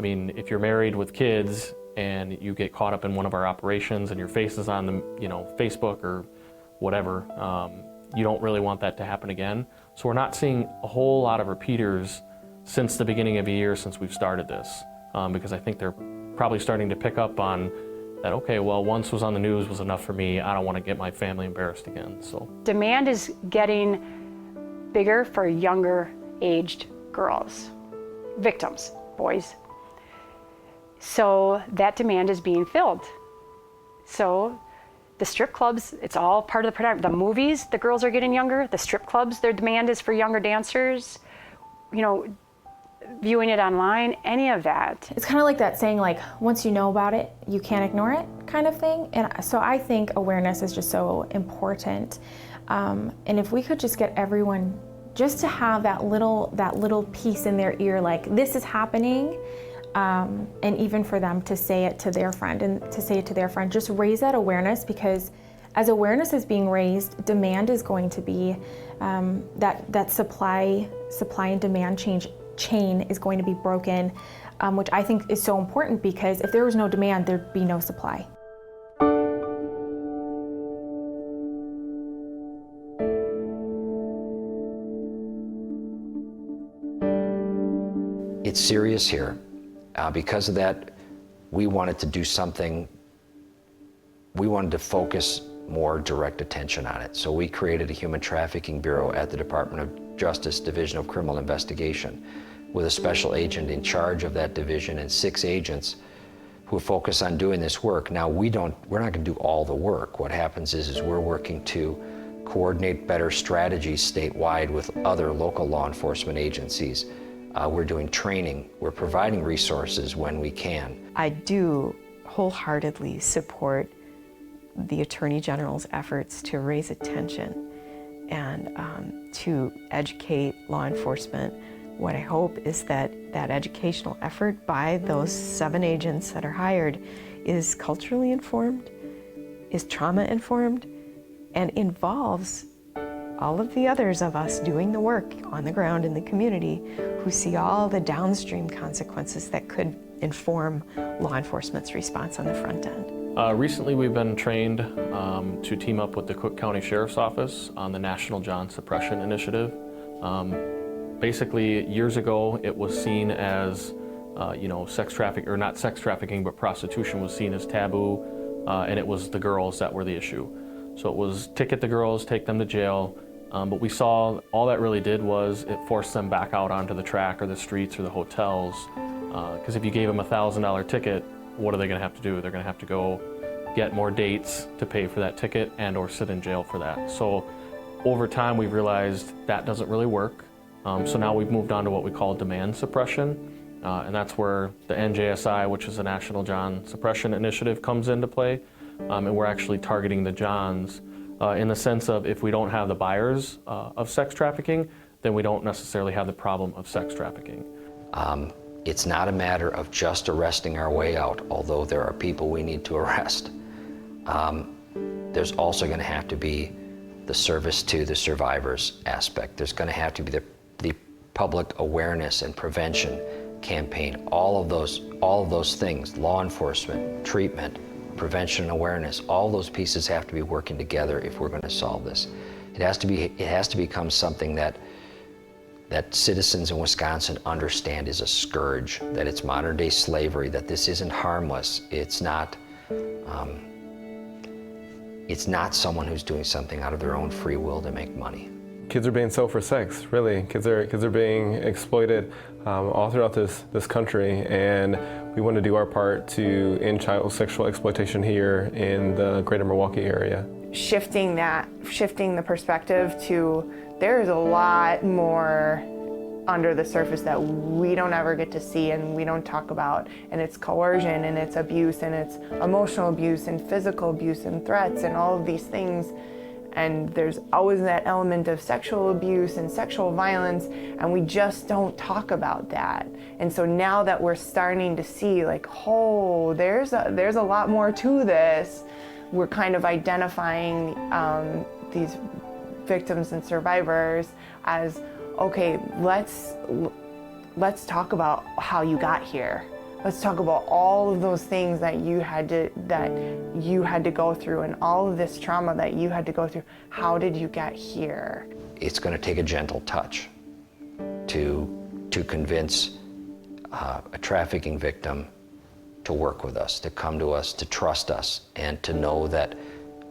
I mean, if you're married with kids and you get caught up in one of our operations and your face is on the, Facebook or whatever, you don't really want that to happen again. So we're not seeing a whole lot of repeaters since the beginning of the year since we've started this, because I think they're probably starting to pick up on that, okay, well, once was on the news was enough for me. I don't want to get my family embarrassed again, so. Demand is getting bigger for younger aged girls, victims, boys. So that demand is being filled. So the strip clubs, it's all part of the production. The movies, the girls are getting younger. The strip clubs, their demand is for younger dancers. Viewing it online, any of that. It's kind of like that saying, like, once you know about it, you can't ignore it kind of thing. And so I think awareness is just so important. And if we could just get everyone just to have that little piece in their ear, like, this is happening, and even for them to say it to their friend and to say it to their friend, just raise that awareness, because as awareness is being raised, demand is going to be, that supply and demand chain is going to be broken, which I think is so important, because if there was no demand, there'd be no supply. It's serious here. Because of that, we wanted to do something. We wanted to focus more direct attention on it. So we created a Human Trafficking Bureau at the Department of Justice Division of Criminal Investigation, with a special agent in charge of that division and 6 agents who focus on doing this work. Now, we're not going to do all the work. What happens is we're working to coordinate better strategies statewide with other local law enforcement agencies. We're doing training. We're providing resources when we can. I do wholeheartedly support the Attorney General's efforts to raise attention and to educate law enforcement. What I hope is that educational effort by those 7 agents that are hired is culturally informed, is trauma informed, and involves all of the others of us doing the work on the ground in the community who see all the downstream consequences that could inform law enforcement's response on the front end. Recently we've been trained to team up with the Cook County Sheriff's Office on the National John Suppression Initiative. Basically, years ago, it was seen as, sex trafficking, or not sex trafficking, but prostitution was seen as taboo, and it was the girls that were the issue. So it was ticket the girls, take them to jail, but we saw all that really did was it forced them back out onto the track or the streets or the hotels, because if you gave them a $1,000 ticket, what are they going to have to do? They're going to have to go get more dates to pay for that ticket and or sit in jail for that. So over time, we've realized that doesn't really work. So now we've moved on to what we call demand suppression, and that's where the NJSI, which is the National John Suppression Initiative, comes into play, and we're actually targeting the Johns in the sense of if we don't have the buyers of sex trafficking, then we don't necessarily have the problem of sex trafficking. It's not a matter of just arresting our way out, although there are people we need to arrest. There's also going to have to be the service to the survivors aspect. There's going to have to be the public awareness and prevention campaign. All of those things, law enforcement, treatment, prevention and awareness, all those pieces have to be working together if we're going to solve this. It has to become something that citizens in Wisconsin understand is a scourge, that it's modern day slavery, that this isn't harmless. It's not someone who's doing something out of their own free will to make money. Kids are being sold for sex, really. Kids are being exploited all throughout this country, and we want to do our part to end child sexual exploitation here in the greater Milwaukee area. Shifting the perspective to there's a lot more under the surface that we don't ever get to see and we don't talk about, and it's coercion and it's abuse and it's emotional abuse and physical abuse and threats and all of these things. And there's always that element of sexual abuse and sexual violence, and we just don't talk about that. And so now that we're starting to see, like, oh, there's a lot more to this, we're kind of identifying these victims and survivors as, okay, let's talk about how you got here. Let's talk about all of those things that you had to go through, and all of this trauma that you had to go through. How did you get here? It's going to take a gentle touch to convince a trafficking victim to work with us, to come to us, to trust us, and to know that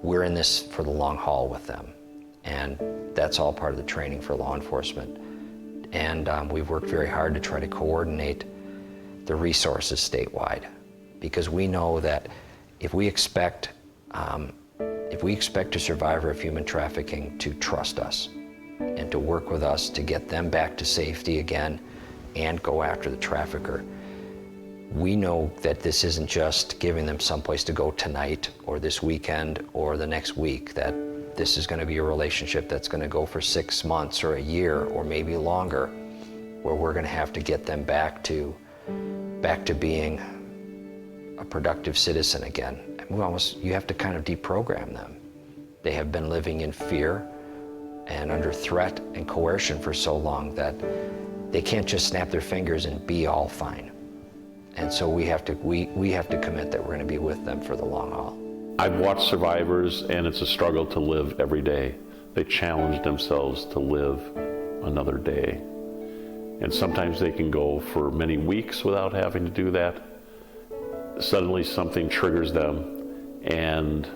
we're in this for the long haul with them. And that's all part of the training for law enforcement. And we've worked very hard to try to coordinate the resources statewide, because we know that if we expect a survivor of human trafficking to trust us and to work with us to get them back to safety again and go after the trafficker, we know that this isn't just giving them someplace to go tonight or this weekend or the next week, that this is going to be a relationship that's going to go for 6 months or a year or maybe longer, where we're going to have to get them back to being a productive citizen again. You have to kind of deprogram them. They have been living in fear and under threat and coercion for so long that they can't just snap their fingers and be all fine. And so we have to commit that we're going to be with them for the long haul. I've watched survivors, and it's a struggle to live every day. They challenge themselves to live another day. And sometimes they can go for many weeks without having to do that. Suddenly something triggers them, and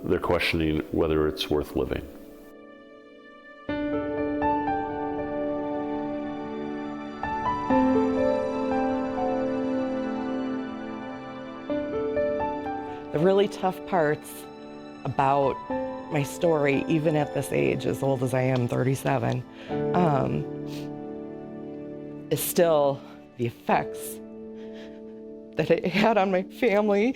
they're questioning whether it's worth living. The really tough parts about my story, even at this age, as old as I am, 37, is still the effects that it had on my family.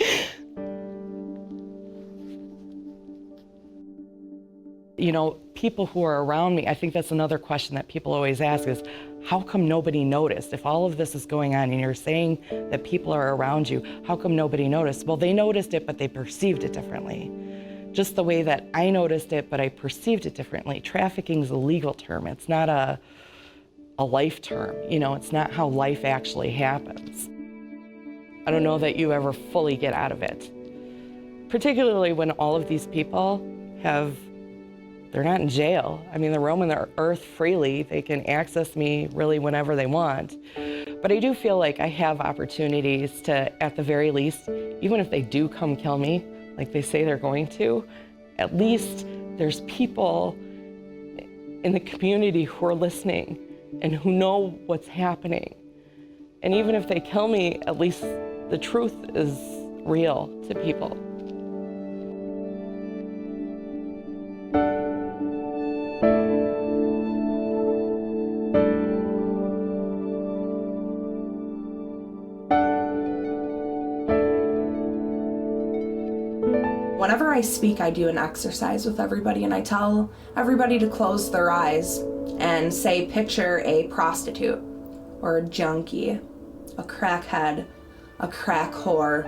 You know, people who are around me, I think that's another question that people always ask is, how come nobody noticed? If all of this is going on and you're saying that people are around you, how come nobody noticed? Well, they noticed it, but they perceived it differently. Just the way that I noticed it, but I perceived it differently. Trafficking is a legal term. It's not a life term. You know, it's not how life actually happens. I don't know that you ever fully get out of it. Particularly when all of these people they're not in jail. I mean, they're roaming the earth freely. They can access me really whenever they want. But I do feel like I have opportunities to, at the very least, even if they do come kill me, like they say they're going to, at least there's people in the community who are listening and who know what's happening. And even if they kill me, at least the truth is real to people. Whenever I speak, I do an exercise with everybody, and I tell everybody to close their eyes and say, picture a prostitute or a junkie, a crackhead, a crack whore.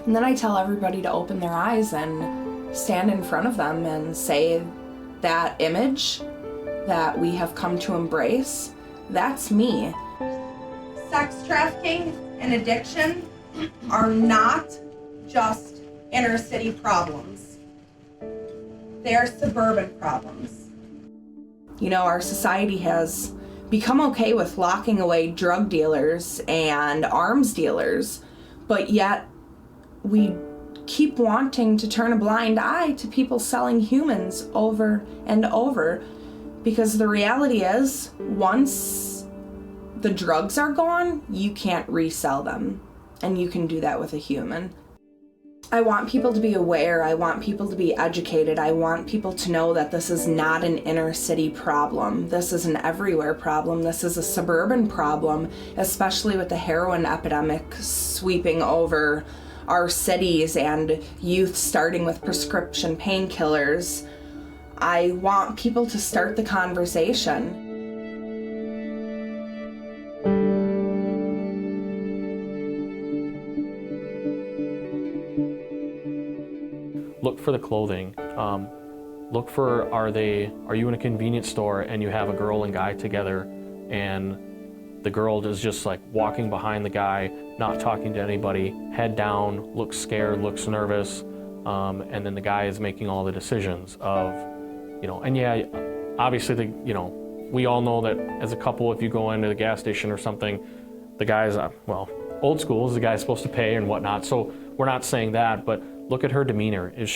And then I tell everybody to open their eyes and stand in front of them and say, that image that we have come to embrace, that's me. Sex trafficking and addiction are not just inner city problems. They are suburban problems. You know, our society has become okay with locking away drug dealers and arms dealers, but yet we keep wanting to turn a blind eye to people selling humans over and over, because the reality is, once the drugs are gone, you can't resell them, and you can do that with a human. I want people to be aware, I want people to be educated, I want people to know that this is not an inner city problem. This is an everywhere problem. This is a suburban problem, especially with the heroin epidemic sweeping over our cities and youth starting with prescription painkillers. I want people to start the conversation. Look for the clothing. Look for, are you in a convenience store and you have a girl and guy together and the girl is just like walking behind the guy, not talking to anybody, head down, looks scared, looks nervous, and then the guy is making all the decisions of, you know, and yeah, obviously, you know, we all know that as a couple, if you go into the gas station or something, the guy's, well, old school is the guy's supposed to pay and whatnot, so we're not saying that, but look at her demeanor. Does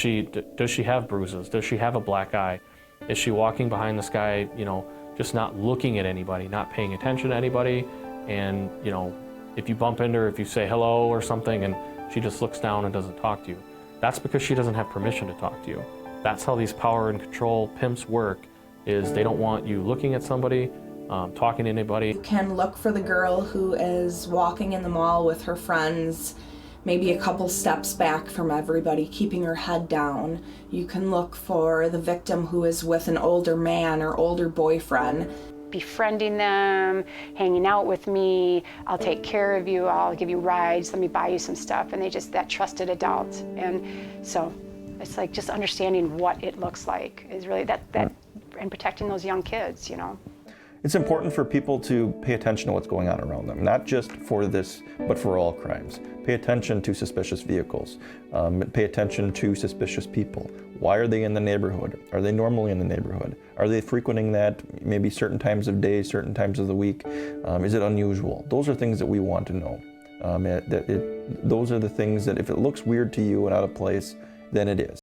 she have bruises? Does she have a black eye? Is she walking behind this guy, you know, just not looking at anybody, not paying attention to anybody? And, you know, if you bump into her, if you say hello or something and she just looks down and doesn't talk to you, that's because she doesn't have permission to talk to you. That's how these power and control pimps work, is they don't want you looking at somebody, talking to anybody. You can look for the girl who is walking in the mall with her friends, maybe a couple steps back from everybody, keeping her head down. You can look for the victim who is with an older man or older boyfriend. Befriending them, hanging out with me, I'll take care of you, I'll give you rides, let me buy you some stuff, and they just, that trusted adult. And so it's like just understanding what it looks like is really that and protecting those young kids, you know. It's important for people to pay attention to what's going on around them, not just for this, but for all crimes. Pay attention to suspicious vehicles. Pay attention to suspicious people. Why are they in the neighborhood? Are they normally in the neighborhood? Are they frequenting that maybe certain times of day, certain times of the week? Is it unusual? Those are things that we want to know. Those are the things that if it looks weird to you and out of place, then it is.